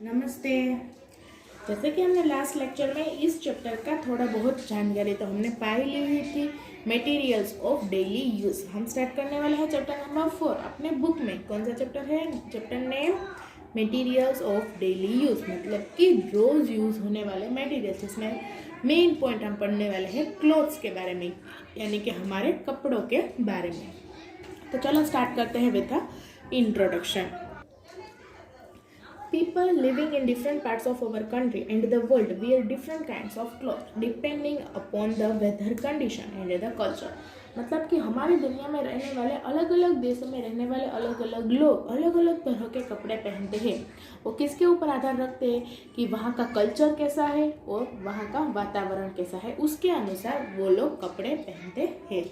नमस्ते। जैसे कि हमने लास्ट लेक्चर में इस चैप्टर का थोड़ा बहुत जानकारी तो हमने पाई ली हुई थी, मटेरियल्स ऑफ डेली यूज। हम स्टार्ट करने वाले हैं चैप्टर नंबर 4 अपने बुक में। कौन सा चैप्टर है? Chapter name materials of daily use, मतलब कि रोज यूज होने वाले मटेरियल्स। इसमें मेन पॉइंट हम पढ़ने वाले हैं क्लोथ्स के बारे में, यानी कि हमारे कपड़ों के बारे में। तो चलो स्टार्ट करते हैं with the introduction. People living in different parts of our country and the world wear different kinds of clothes depending upon the weather condition and the culture। मतलब कि हमारी दुनिया में रहने वाले अलग अलग देशों में रहने वाले अलग अलग लोग अलग अलग तरह के कपड़े पहनते हैं। वो किसके ऊपर आधार रखते हैं कि वहाँ का कल्चर कैसा है और वहाँ का वातावरण कैसा है, उसके अनुसार वो लोग कपड़े पहनते हैं।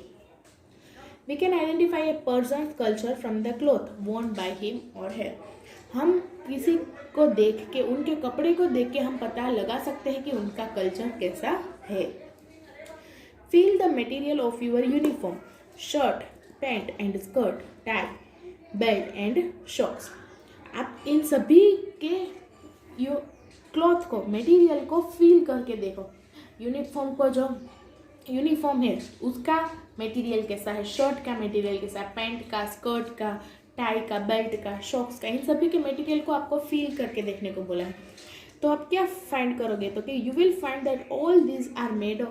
We can identify a person's culture from the cloth worn by him or her। हम किसी को देख के, उनके कपड़े को देख के हम पता लगा सकते हैं कि उनका कल्चर कैसा है। Feel the material of your uniform, shirt, pant and skirt, tie, belt and socks। आप इन सभी के क्लॉथ को, मटेरियल को फील करके देखो। यूनिफॉर्म को, जो यूनिफॉर्म है उसका मटेरियल कैसा है, शर्ट का मटेरियल कैसा है, पैंट का, स्कर्ट का, टाई का, बेल्ट का, शॉक्स का, इन सभी के मटेरियल को आपको फील करके देखने को बोला है। तो आप क्या फाइंड करोगे? तो कि you will find that all these are made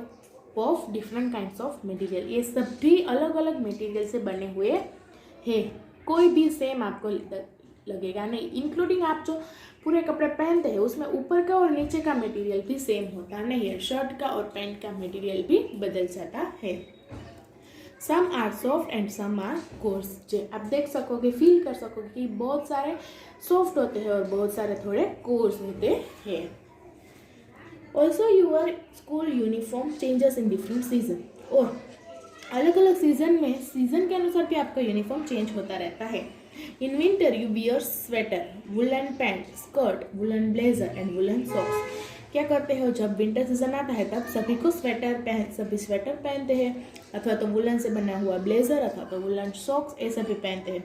of different kinds of material. ये सभी अलग अलग मटेरियल से बने हुए हैं, कोई भी सेम आपको लगेगा नहीं। इंक्लूडिंग आप जो पूरे कपड़े पहनते हैं उसमें ऊपर का और नीचे का मटेरियल भी सेम होता नहीं है, शर्ट का और पैंट का मटेरियल भी बदल जाता है। Some are soft and some are coarse. आप देख सकोगे, फील कर सकोगे कि बहुत सारे सॉफ्ट होते हैं और बहुत सारे थोड़े कोर्स होते हैं। Also your school uniform changes in different season. और अलग अलग सीजन में, सीजन के अनुसार भी आपका यूनिफॉर्म चेंज होता रहता है। In winter you wear sweater, woollen pant, skirt, woollen blazer and woollen socks. क्या करते हो? जब विंटर सीजन आता है तब सभी को सभी स्वेटर पहनते हैं, अथवा तो वुलन से बना हुआ ब्लेजर अथवा तो वुलन सॉक्स, ये सभी पहनते हैं।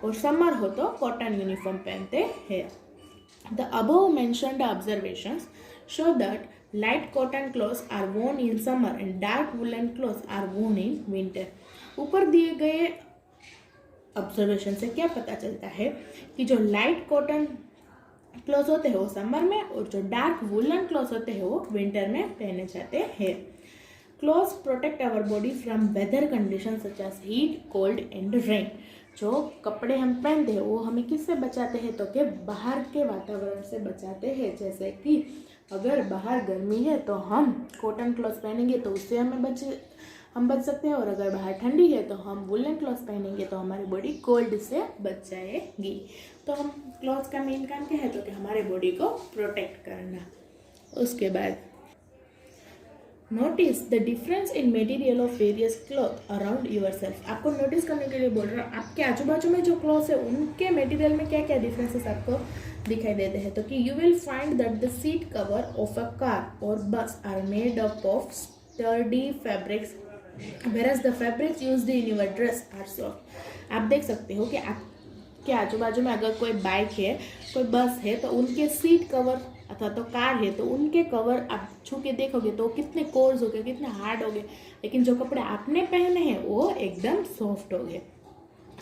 और समर हो तो कॉटन यूनिफॉर्म पहनते हैं। The above mentioned observations show that light cotton clothes are worn in summer and dark woollen clothes are worn in winter. ऊपर दिए गए ऑब्जर्वेशन से क्या पता चलता है कि जो लाइट कॉटन क्लॉथ होते हैं वो समर में और जो डार्क वुलन क्लॉथ होते हैं वो विंटर में पहने जाते हैं। Clothes protect our body from weather condition such as heat, cold and rain. जो कपड़े हम पहनते हैं वो हमें किससे बचाते हैं? तो कि बाहर के वातावरण से बचाते हैं। जैसे कि अगर बाहर गर्मी है तो हम कॉटन क्लॉथ पहनेंगे तो उससे हम बच सकते हैं, और अगर बाहर ठंडी है तो हम वुलन क्लॉथ पहनेंगे तो हमारी बॉडी कोल्ड से बच जाएगी। तो हम क्लॉथ का मेन काम क्या है? तो कि हमारे बॉडी को प्रोटेक्ट करना। उसके बाद notice the difference in material of various cloth around your self. आपको नोटिस करने के लिए बोल रहा हूँ, आपके आजू बाजू में जो क्लॉथ है उनके मटेरियल में क्या क्या डिफरेंसेस आपको दिखाई देते हैं। तो कि you will find that the seat cover of a car और bus are made up of sturdy fabrics whereas the fabrics used in your dress are soft। आप देख सकते हो कि आपके आजू बाजू में अगर कोई बाइक है, कोई बस है, तो उनके सीट कवर अथवा तो कार है तो उनके कवर आप छू के देखोगे तो कितने कोर्स हो गए, कितने हार्ड हो गए, लेकिन जो कपड़े आपने पहने हैं वो एकदम सॉफ्ट हो गए।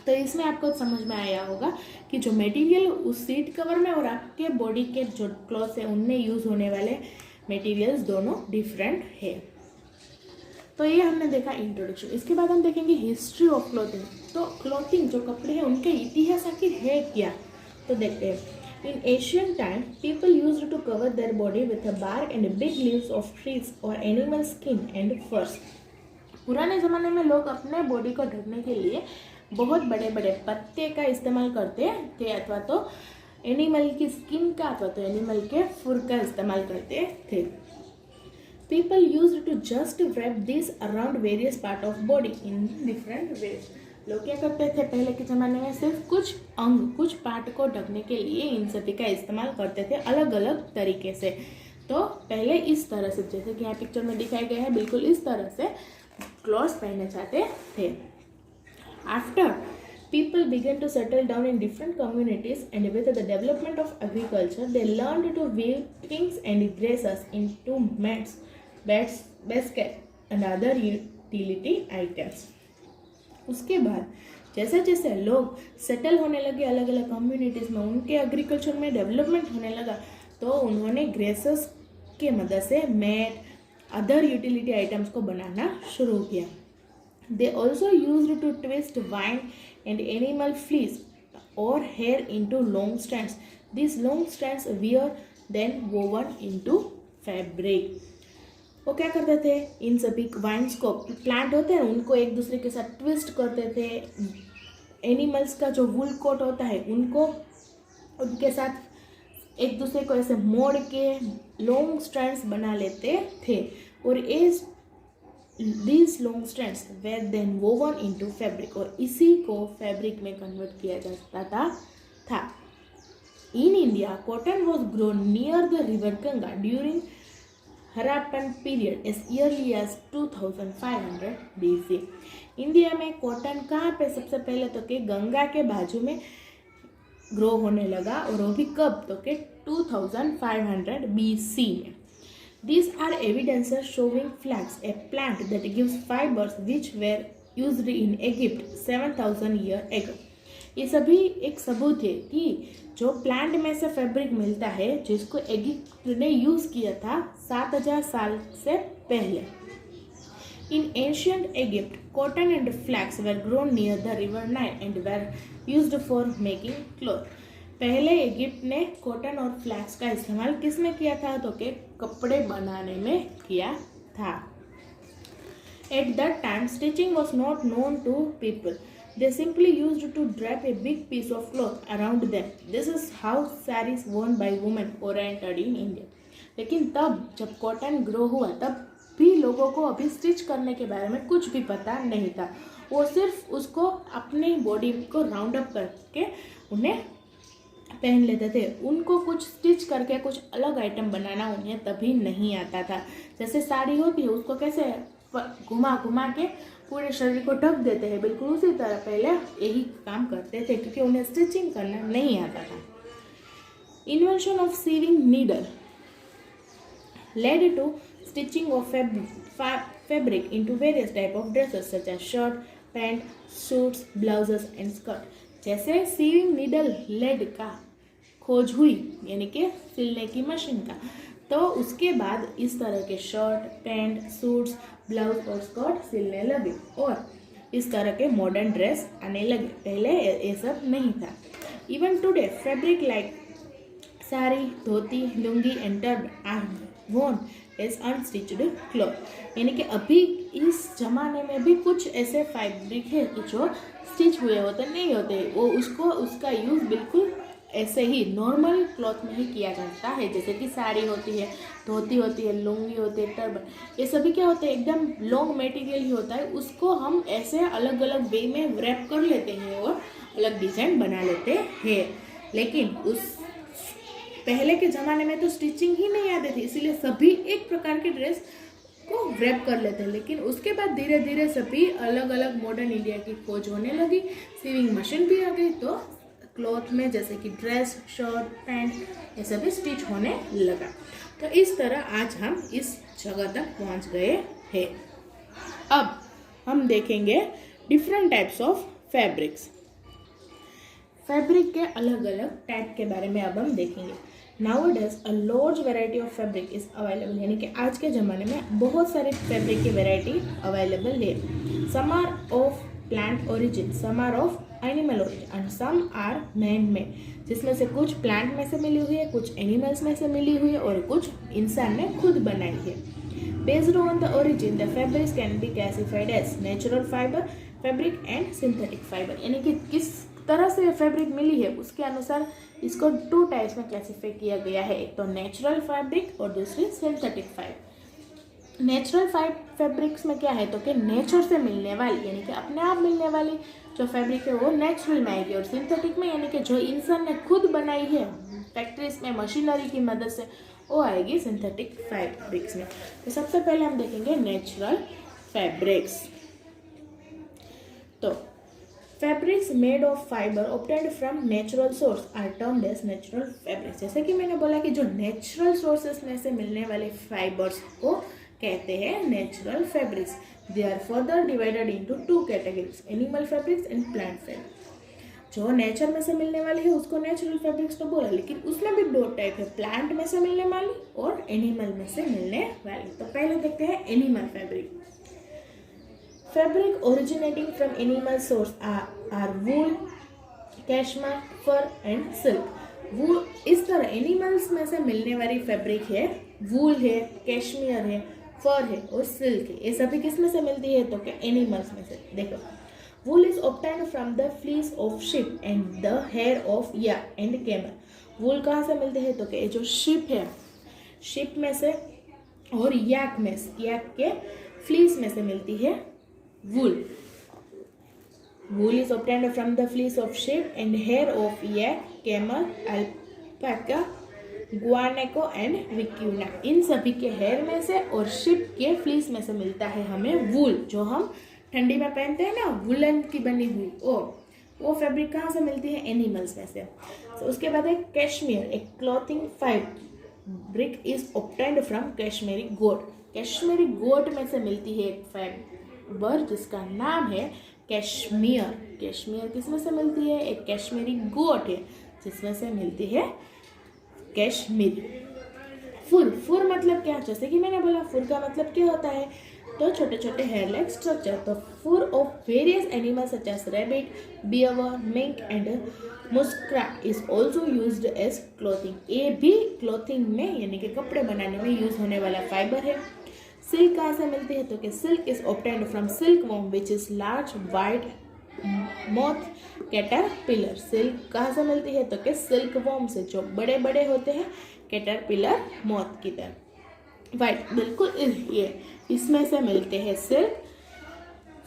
तो इसमें आपको समझ में आया होगा कि जो मटेरियल उस सीट कवर में और आपके बॉडी के जो क्लॉथ है उनमें यूज होने वाले मटेरियल्स दोनों डिफरेंट है। तो ये हमने देखा इंट्रोडक्शन। इसके बाद हम देखेंगे हिस्ट्री ऑफ क्लॉथिंग। तो क्लॉथिंग जो कपड़े हैं उनके इतिहास आखिर है क्या, तो देखते हैं। In ancient time people used to cover their body with a bark and big leaves of trees और एनिमल स्किन एंड फर्स। पुराने ज़माने में लोग अपने बॉडी को ढकने के लिए बहुत बड़े बड़े पत्ते का इस्तेमाल करते थे, अथवा तो एनिमल की स्किन का अथवा तो एनिमल के फुर का इस्तेमाल करते थे। People used to just wrap this around various part of body in different ways। लोग क्या करते थे पहले के ज़माने में? सिर्फ कुछ अंग, कुछ पार्ट को ढकने के लिए इन सभी का इस्तेमाल करते थे अलग अलग तरीके से। तो पहले इस तरह से, जैसे कि यहाँ पिक्चर में दिखाया गया है, बिल्कुल इस तरह से क्लॉथ्स पहने जाते थे। After people began to settle down in different communities, and with the development of agriculture, they learned to weave things and dresses into mats, beds, baskets, and other utility items. उसके बाद जैसे जैसे लोग settle होने लगे अलग अलग communities में, उनके एग्रीकल्चर में डेवलपमेंट होने लगा, तो उन्होंने ग्रेसेस के मदद से मैट, अदर यूटिलिटी आइटम्स को बनाना शुरू किया. They also used to twist vine and animal fleece और hair into long strands. This long strands were then woven into fabric. वो क्या करते थे, इन सभी वाइन्स को, प्लांट होते हैं उनको एक दूसरे के साथ ट्विस्ट करते थे. एनिमल्स का जो वूल कोट होता है उनको उनके साथ एक दूसरे को ऐसे मोड़ के लॉन्ग स्ट्रैंड्स बना लेते थे, और these long strands were then woven into fabric, और इसी को फैब्रिक में कन्वर्ट किया जाता था. In India, cotton was grown near the river Ganga during Harappan period as early as 2500 BC. India में कॉटन कहाँ पे सबसे पहले तो कि गंगा के बाजू में ग्रो होने लगा, और वो भी कब, तो कि 2500 BC में. These are evidences showing flax, a plant that gives fibers which were used in Egypt 7000 years ago. ये सभी एक सबूत है कि जो प्लांट में से फैब्रिक मिलता है जिसको इजिप्ट ने यूज़ किया था 7000 साल से पहले. In ancient Egypt cotton and flax were grown near the river Nile and were used for making cloth. पहले इजिप्ट ने कॉटन और फ्लैक्स का इस्तेमाल किस में किया था, तो कि कपड़े बनाने में किया था. At that time stitching was not known to people. They simply used to drape a big piece of cloth around them. This is how sarees worn by women oriented in India. लेकिन तब जब cotton grow हुआ तब भी लोगों को अभी stitch करने के बारे में कुछ भी पता नहीं था. वो सिर्फ उसको अपने बॉडी को राउंड अप करके उन्हें पहन लेते थे. उनको कुछ स्टिच करके कुछ अलग आइटम बनाना उन्हें तभी नहीं आता था. जैसे साड़ी होती है उसको कैसे घुमा घुमा के पूरे शरीर को ढक देते हैं, बिल्कुल उसी तरह पहले यही काम करते थे क्योंकि उन्हें स्टिचिंग करना नहीं आता था. Invention of sewing needle led to stitching of fabric into various type of dresses such as shirt, pant, suits, blouses and skirt. जैसे सीविंग नीडल लेड का खोज हुई, यानी कि सिलने की मशीन का, तो उसके बाद इस तरह के शर्ट, पैंट, सूट्स, ब्लाउज और स्कर्ट सिलने लगे और इस तरह के मॉडर्न ड्रेस आने लगे. पहले ये सब नहीं था. Even today fabric like sari, dhoti, lungi and turban are worn as unstitched cloth. यानी कि अभी इस जमाने में भी कुछ ऐसे फैब्रिक है कि जो स्टिच हुए होते नहीं होते, वो उसका यूज़ बिल्कुल ऐसे ही नॉर्मल क्लॉथ में ही किया जाता है. जैसे कि साड़ी होती है, धोती होती है, लुंगी होती है, टर्बन, ये सभी क्या होते हैं एकदम लॉन्ग मटेरियल ही होता है. उसको हम ऐसे अलग अलग वे में रैप कर लेते हैं और अलग डिज़ाइन बना लेते हैं. लेकिन उस पहले के ज़माने में तो स्टिचिंग ही नहीं आती थी, इसीलिए सभी एक प्रकार के ड्रेस को रैप कर लेते हैं. लेकिन उसके बाद धीरे धीरे सभी अलग अलग मॉडर्न इंडिया की खोज होने लगी, सीविंग मशीन भी आ गई, तो क्लॉथ में जैसे कि ड्रेस, शर्ट, पैंट ये सभी स्टिच होने लगा. तो इस तरह आज हम इस जगह तक पहुंच गए हैं. अब हम देखेंगे different types of fabrics. Fabric के अलग अलग टाइप के बारे में अब हम देखेंगे. Nowadays a large variety of fabric is available. यानी कि आज के ज़माने में बहुत सारे फैब्रिक की वैरायटी अवेलेबल है. Some are of plant origin, some are of animal origin and some are man made. जिसमें से कुछ प्लांट में से मिली हुई है, कुछ एनिमल्स में से मिली हुई है और कुछ इंसान ने खुद बनाई है. Based on the origin the fabrics can be classified as natural fibre fabric and synthetic fibre. यानी कि किस तरह से फैब्रिक मिली है उसके अनुसार इसको 2 टाइप्स में क्लासीफाई किया गया है. एक तो नेचुरल फैब्रिक और दूसरी सिंथेटिक फाइबर. नेचुरल फैब्रिक्स में क्या है, तो कि नेचर से मिलने वाली यानी कि अपने आप मिलने वाली जो फैब्रिक है वो नेचुरल में आएगी, और सिंथेटिक में यानी कि जो इंसान ने खुद बनाई है फैक्ट्रीज में मशीनरी की मदद से, वो आएगी सिंथेटिक फैब्रिक्स में. तो सबसे पहले हम देखेंगे नेचुरल फैब्रिक्स. तो fabrics made of fibre obtained from natural source are termed as natural fabrics. जैसे कि मैंने बोला कि जो नेचुरल सोर्सेस में से मिलने वाले फाइबर्स को कहते हैं natural fabrics. They are further divided into two categories, animal fabrics and plant fabrics. जो नेचर में से मिलने वाली है उसको नेचुरल फैब्रिक्स तो बोला, लेकिन उसमें भी दो टाइप है, प्लांट में से मिलने वाली और एनिमल में से मिलने वाली। तो पहले देखते हैं animal fabric. Fabric originating from animal source are wool, cashmere, fur and silk. Wool, इस तरह एनिमल्स में से मिलने वाली फैब्रिक है वूल है, कैशमियर है, फर है और सिल्क है। ये सभी किस में से मिलती है तो क्या एनिमल्स में से। देखो, wool is obtained from the fleece of sheep and the hair of yak and camel. Wool कहाँ से मिलती है तो क्या जो शिप है, शिप में से और याक में से, याक के फ्लीस में से मिलती है वूल। Wool is obtained from the fleece of sheep and hair of yak, camel, alpaca, guanaco and vicuna। इन सभी के हेयर में से और शिप के फ्लीस में से मिलता है हमें वूल, जो हम ठंडी में पहनते हैं ना, वुलन की बनी हुई वो फैब्रिक कहाँ से मिलती है एनिमल्स में से। तो उसके बाद है कैशमियर, एक clothing fabric is obtained from cashmere goat. Cashmere goat में से मिलती है एक फाइबर जिसका नाम है कैशमियर। कैशमियर किसमें से मिलती है, एक कैशमेरी गोट है जिसमें से मिलती है कैशमीरी। फुर, फुर मतलब क्या, जैसे कि मैंने बोला फुर का मतलब क्या होता है तो छोटे छोटे हेयर लाइक स्ट्रक्चर। तो fur of various animals such as rabbit, bear, mink and muskrat is also used as clothing. ये भी क्लोथिंग में यानी कि कपड़े बनाने में यूज होने वाला फाइबर है। सिल्क कहाँ से मिलती है तो कि silk is obtained from silk worm which is large white moth caterpillar. Silk कहाँ से मिलती है तो कि सिल्क वॉर्म से, जो बड़े बड़े होते हैं कैटरपिलर मोथ की तरह। वाइट, बिल्कुल ये इसमें से मिलते हैं सिल्क।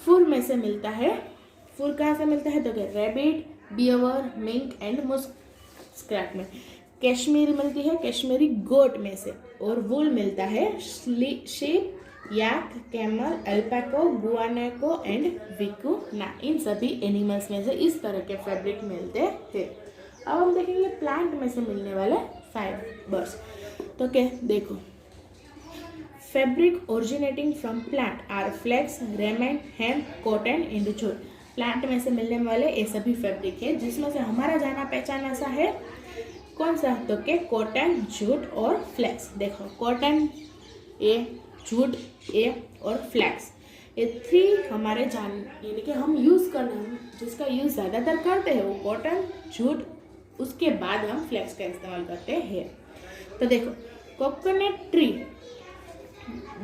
फुर में से मिलता है, फुर कहाँ से मिलता है तो कि रैबिट, बियर, मिंक एंड मुस्क्रैट में। कश्मीरी मिलती है कश्मीरी गोट में से और वूल मिलता है sheep, yak, camel, alpaca, guanaco and vicuna. इन सभी एनिमल्स में से इस तरह के फैब्रिक मिलते हैं। अब हम देखेंगे प्लांट में से मिलने वाले फाइबर्स। तो क्या देखो, fabric originating from plant are flax, Raymond, hemp, cotton and jute. Plant में से मिलने वाले ये सभी फैब्रिक है जिसमें से हमारा जाना पहचाना सा है कौन सा तो के कॉटन, जूट और फ्लेक्स। देखो, कॉटन ए, जूट ए और फ्लेक्स, ये थ्री हमारे जान यानी कि हम यूज़ करना, जिसका यूज़ ज़्यादातर करते हैं वो कॉटन, जूट, उसके बाद हम फ्लेक्स का इस्तेमाल करते हैं। तो देखो, coconut tree,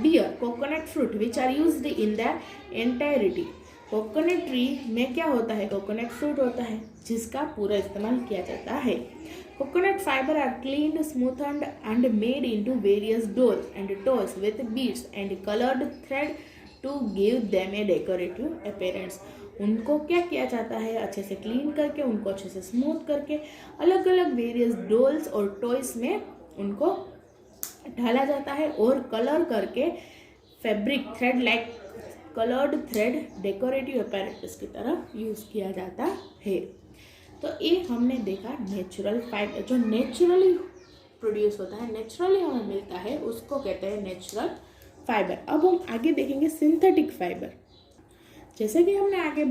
bear, coconut fruit which are used in the entirety. Coconut tree में क्या होता है, कोकोनट फ्रूट होता है जिसका पूरा इस्तेमाल किया जाता है। Coconut fiber are cleaned, smoothened and made into various dolls and toys with beads and colored thread to give them a decorative appearance। उनको क्या किया जाता है, अच्छे से क्लीन करके, उनको अच्छे से स्मूथ करके अलग अलग वेरियस डॉल्स और टॉयस में उनको ढाला जाता है और कलर करके fabric thread like coloured thread decorative apparatus की तरह यूज़ किया जाता है। तो ये हमने देखा नेचुरल फाइबर, जो नेचुरली प्रोड्यूस होता है, नेचुरली हमें मिलता है, उसको कहते हैं नेचुरल फाइबर। अब हम आगे देखेंगे सिंथेटिक फाइबर। जैसे कि हमने आगे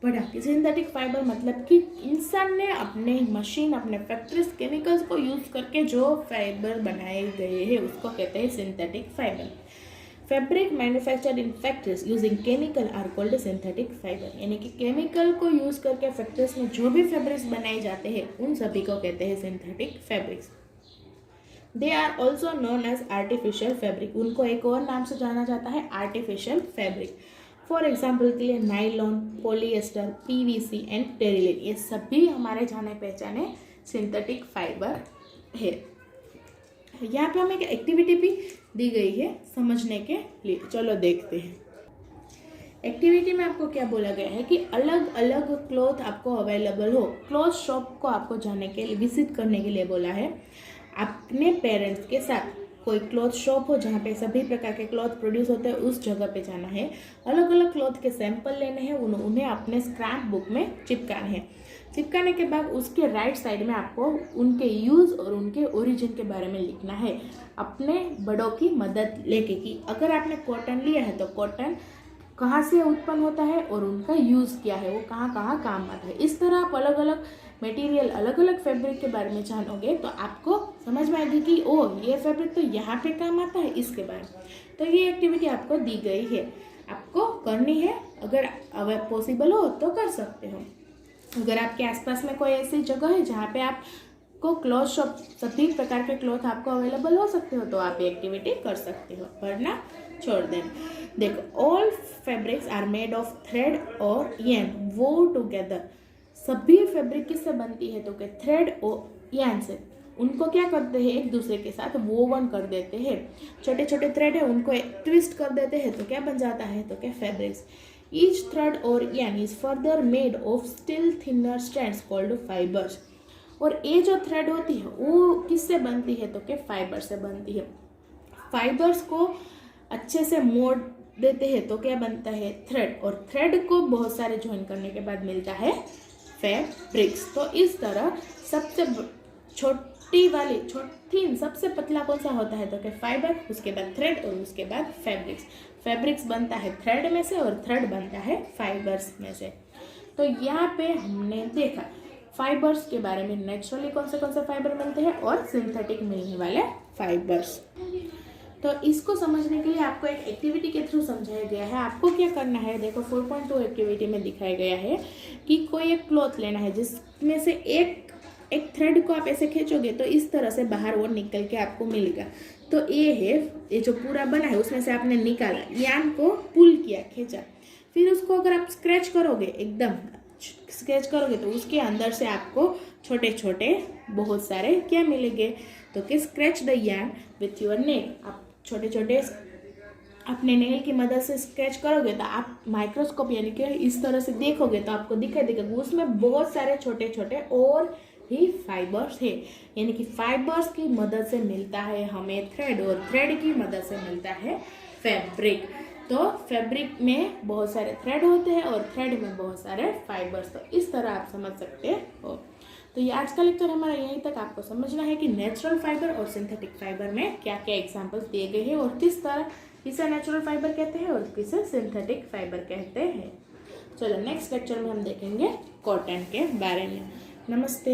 पढ़ा कि सिंथेटिक फाइबर मतलब कि इंसान ने अपने मशीन, अपने फैक्ट्रीज, केमिकल्स को यूज़ करके जो फाइबर बनाए गए हैं उसको कहते हैं synthetic fibre. Fabric manufactured in factories using chemical are called synthetic fibre. यानी कि केमिकल को यूज़ करके फैक्ट्रीज में जो भी फैब्रिक्स बनाए जाते हैं उन सभी को कहते हैं synthetic fabrics. They are also known as artificial fabric. उनको एक और नाम से जाना जाता है आर्टिफिशियल फैब्रिक। फॉर एग्जाम्पल के लिए nylon, polyester, PVC and Terylene, ये सभी हमारे जाने पहचाने सिंथेटिक फाइबर है। यहाँ पे हमें एक एक्टिविटी भी दी गई है समझने के लिए, चलो देखते हैं। एक्टिविटी में आपको क्या बोला गया है कि अलग अलग क्लॉथ आपको अवेलेबल हो, क्लॉथ शॉप को आपको जाने के लिए, विजिट करने के लिए बोला है। अपने पेरेंट्स के साथ कोई क्लॉथ शॉप हो जहाँ पे सभी प्रकार के क्लॉथ प्रोड्यूस होते हैं उस जगह पे जाना है, अलग अलग क्लॉथ के सैंपल लेने हैं, उन्हें अपने स्क्रैप बुक में चिपकाने हैं। चिपकाने के बाद उसके राइट साइड में आपको उनके यूज़ और उनके ओरिजिन के बारे में लिखना है, अपने बड़ों की मदद लेके कि अगर आपने कॉटन लिया है तो कॉटन कहाँ से उत्पन्न होता है और उनका यूज़ क्या है, वो कहाँ कहाँ काम आता है। इस तरह आप अलग अलग मटेरियल, अलग अलग फैब्रिक के बारे में जानोगे तो आपको समझ में आएगी कि ओ ये फैब्रिक तो यहाँ पे काम आता है, इसके बारे में। तो ये एक्टिविटी आपको दी गई है, आपको करनी है, अगर पॉसिबल हो तो कर सकते हो। अगर आपके आसपास में कोई ऐसी जगह है जहाँ पे आपको क्लॉथ शॉप, सभी प्रकार के क्लॉथ आपको अवेलेबल हो सकते हो तो आप ये एक्टिविटी कर सकते हो, वरना छोड़ देना। देखो, all fabrics are made of thread और यार्न वोव टुगेदर। सभी फैब्रिक किससे बनती है तो क्या थ्रेड और यार्न से। उनको क्या करते हैं, एक दूसरे के साथ वोवन कर देते हैं। छोटे छोटे थ्रेड है उनको ट्विस्ट कर देते हैं तो क्या बन जाता है तो क्या फैब्रिक्स। ईच थ्रेड और yarn is further made of still thinner strands called fibres. और ये जो थ्रेड होती है वो किससे बनती है तो क्या फाइबर से बनती है। फाइबर्स को अच्छे से मोड़ देते हैं तो क्या बनता है थ्रेड, और थ्रेड को बहुत सारे ज्वाइन करने के बाद मिलता है फैब्रिक्स। तो इस तरह सबसे छोटी सबसे पतला कौन सा होता है तो क्या फाइबर, उसके बाद थ्रेड और उसके बाद फैब्रिक्स। फैब्रिक्स बनता है थ्रेड में से और थ्रेड बनता है फाइबर्स में से। तो यहाँ पे हमने देखा फाइबर्स के बारे में, नेचुरली कौन से फाइबर मिलते हैं और सिंथेटिक मिलने वाले फाइबर्स। तो इसको समझने के लिए आपको एक एक्टिविटी के थ्रू समझाया गया है। आपको क्या करना है, देखो 4.2 एक्टिविटी में दिखाया गया है कि कोई एक क्लॉथ लेना है जिसमें से एक थ्रेड को आप ऐसे खींचोगे तो इस तरह से बाहर वो निकल के आपको मिलेगा। तो ये जो पूरा बना है उसमें से आपने निकाला, यार्न को पुल किया, खींचा, फिर उसको अगर आप स्क्रैच करोगे, एकदम स्क्रैच करोगे तो उसके अंदर से आपको छोटे छोटे बहुत सारे क्या मिलेंगे तो कि scratch the yarn with your nail. आप छोटे छोटे अपने नेल की मदद से स्केच करोगे तो आप माइक्रोस्कोप यानी कि इस तरह से देखोगे तो आपको दिखाई देगा उसमें बहुत सारे छोटे छोटे और ही फाइबर्स है, यानी कि फाइबर्स की मदद से मिलता है हमें थ्रेड और थ्रेड की मदद से मिलता है फैब्रिक। तो फैब्रिक में बहुत सारे थ्रेड होते हैं और थ्रेड में बहुत सारे फाइबर्स। तो इस तरह आप समझ सकते हो। तो ये आज का लेक्चर हमारा यहीं तक। आपको समझना है कि नेचुरल फाइबर और सिंथेटिक फाइबर में क्या क्या एग्जांपल्स दिए गए हैं और किस तरह किसे नेचुरल फाइबर कहते हैं और किसे सिंथेटिक फाइबर कहते हैं। चलो नेक्स्ट लेक्चर में हम देखेंगे कॉटन के बारे में। नमस्ते।